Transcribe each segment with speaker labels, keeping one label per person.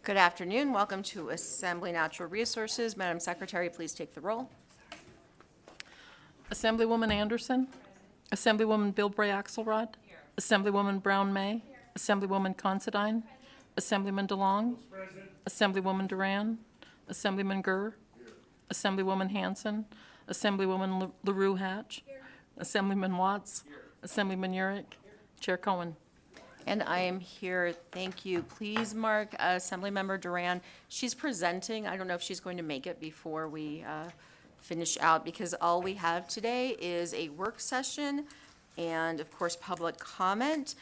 Speaker 1: Good afternoon. Welcome to Assembly Natural Resources. Madam Secretary, please take the roll.
Speaker 2: Assemblywoman Anderson. Assemblywoman Bilbray Axelrod. Assemblywoman Brown May. Assemblywoman Considine. Assemblyman DeLong. Assemblywoman Duran. Assemblyman Gurr. Assemblywoman Hanson. Assemblywoman LaRue Hatch. Assemblyman Watts. Assemblyman Urick. Chair Cohen.
Speaker 1: And I am here. Thank you. Please mark Assemblymember Duran. She's presenting. I don't know if she's going to make it before we finish out, because all we have today is a work session and, of course, public comment.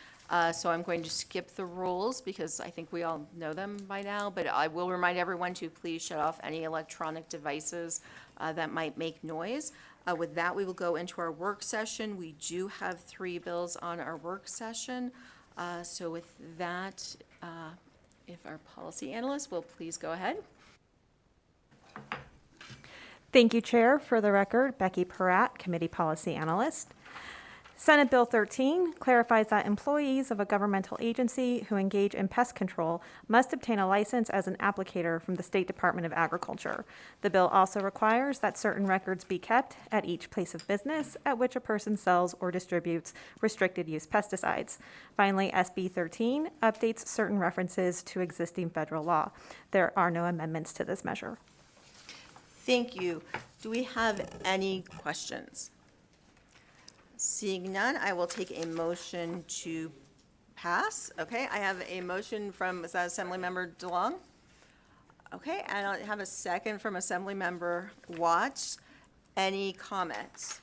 Speaker 1: So I'm going to skip the rules because I think we all know them by now, but I will remind everyone to please shut off any electronic devices that might make noise. With that, we will go into our work session. We do have 3 bills on our work session. So with that, if our policy analyst will please go ahead.
Speaker 3: Thank you, Chair. For the record, Becky Peratt, Committee Policy Analyst. Senate Bill 13 clarifies that employees of a governmental agency who engage in pest control must obtain a license as an applicator from the State Department of Agriculture. The bill also requires that certain records be kept at each place of business at which a person sells or distributes restricted use pesticides. Finally, SB 13 updates certain references to existing federal law. There are no amendments to this measure.
Speaker 1: Thank you. Do we have any questions? Seeing none, I will take a motion to pass. Okay, I have a motion from, is that Assemblymember DeLong? Okay, and I have a second from Assemblymember Watts. Any comments?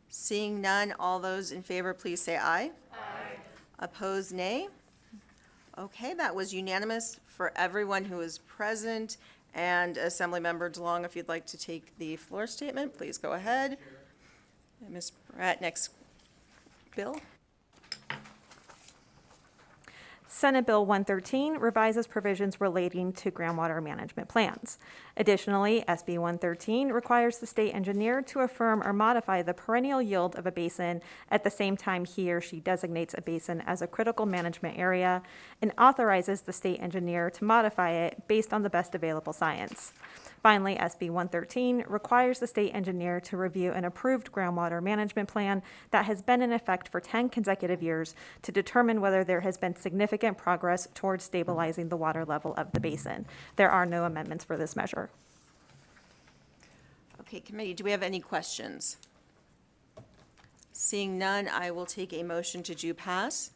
Speaker 1: Seeing none, all those in favor, please say aye. Aye. Opposed, nay. Okay, that was unanimous for everyone who is present. And Assemblymember DeLong, if you'd like to take the floor statement, please go ahead. And Ms. Pratt, next bill.
Speaker 3: Senate Bill 113 revises provisions relating to groundwater management plans. Additionally, SB 113 requires the state engineer to affirm or modify the perennial yield of a basin at the same time he or she designates a basin as a critical management area and authorizes the state engineer to modify it based on the best available science. Finally, SB 113 requires the state engineer to review an approved groundwater management plan that has been in effect for 10 consecutive years to determine whether there has been significant progress towards stabilizing the water level of the basin. There are no amendments for this measure.
Speaker 1: Okay, committee, do we have any questions? Seeing none, I will take a motion to do pass.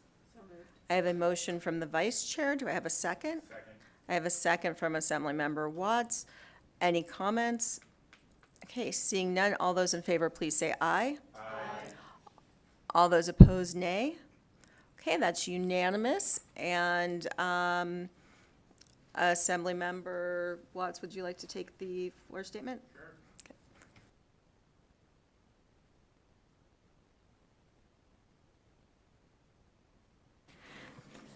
Speaker 1: I have a motion from the vice chair. Do I have a second? Second. I have a second from Assemblymember Watts. Any comments? Okay, seeing none, all those in favor, please say aye. Aye. All those opposed, nay. Okay, that's unanimous. And Assemblymember Watts, would you like to take the floor statement? Sure. Okay.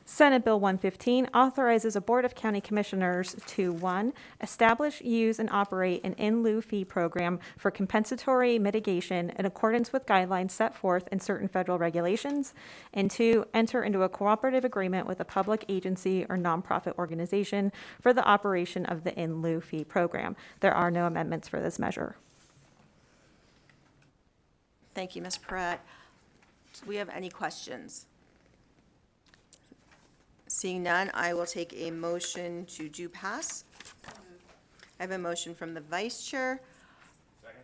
Speaker 3: Senate Bill 115 authorizes a Board of County Commissioners to 1. Establish, use, and operate an in-lieu fee program for compensatory mitigation in accordance with guidelines set forth in certain federal regulations, and 2. Enter into a cooperative agreement with a public agency or nonprofit organization for the operation of the in-lieu fee program. There are no amendments for this measure.
Speaker 1: Thank you, Ms. Pratt. Do we have any questions? Seeing none, I will take a motion to do pass. I have a motion from the vice chair. Second.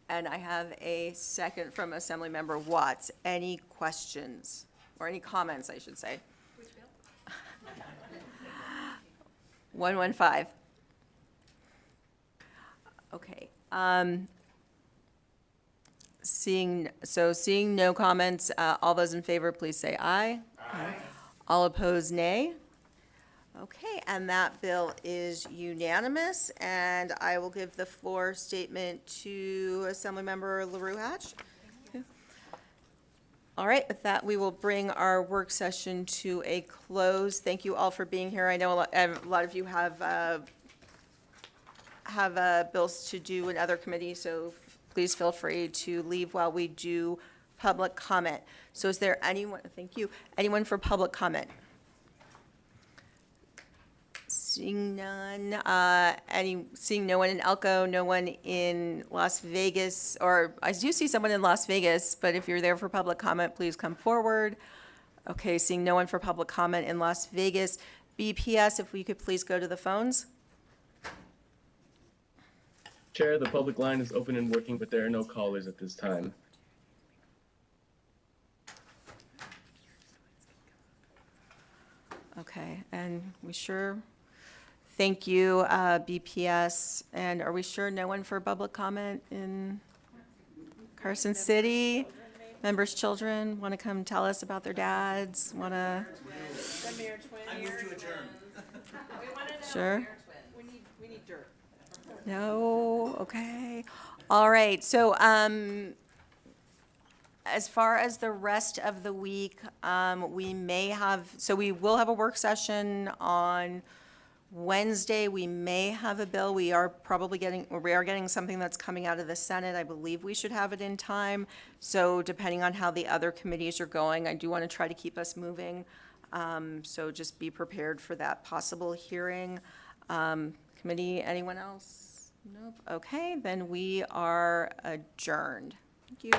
Speaker 1: And I have a second from Assemblymember Watts. Any questions, or any comments, I should say? 115. Okay. Seeing no comments, all those in favor, please say aye. Aye. All opposed, nay. Okay, and that bill is unanimous, and I will give the floor statement to Assemblymember LaRue Hatch. Okay. All right, with that, we will bring our work session to a close. Thank you all for being here. I know a lot of you have bills to do in other committees, so please feel free to leave while we do public comment. So is there anyone, thank you, anyone for public comment? Seeing none, seeing no one in Elko, no one in Las Vegas, or I do see someone in Las Vegas, but if you're there for public comment, please come forward. Okay, seeing no one for public comment in Las Vegas. BPS, if we could please go to the phones.
Speaker 4: Chair, the public line is open and working, but there are no callers at this time.
Speaker 1: Okay, and thank you, BPS. And are we sure no one for public comment in Carson City? Members' children want to come tell us about their dads, want to?
Speaker 5: I move to adjourn.
Speaker 1: Sure?
Speaker 5: We need dirt.
Speaker 1: No, okay. All right, so, as far as the rest of the week, we will have a work session on Wednesday. We may have a bill. We are getting something that's coming out of the Senate. I believe we should have it in time. So depending on how the other committees are going, I do want to try to keep us moving. So just be prepared for that possible hearing. Committee, anyone else? Nope. Okay, then we are adjourned. Thank you.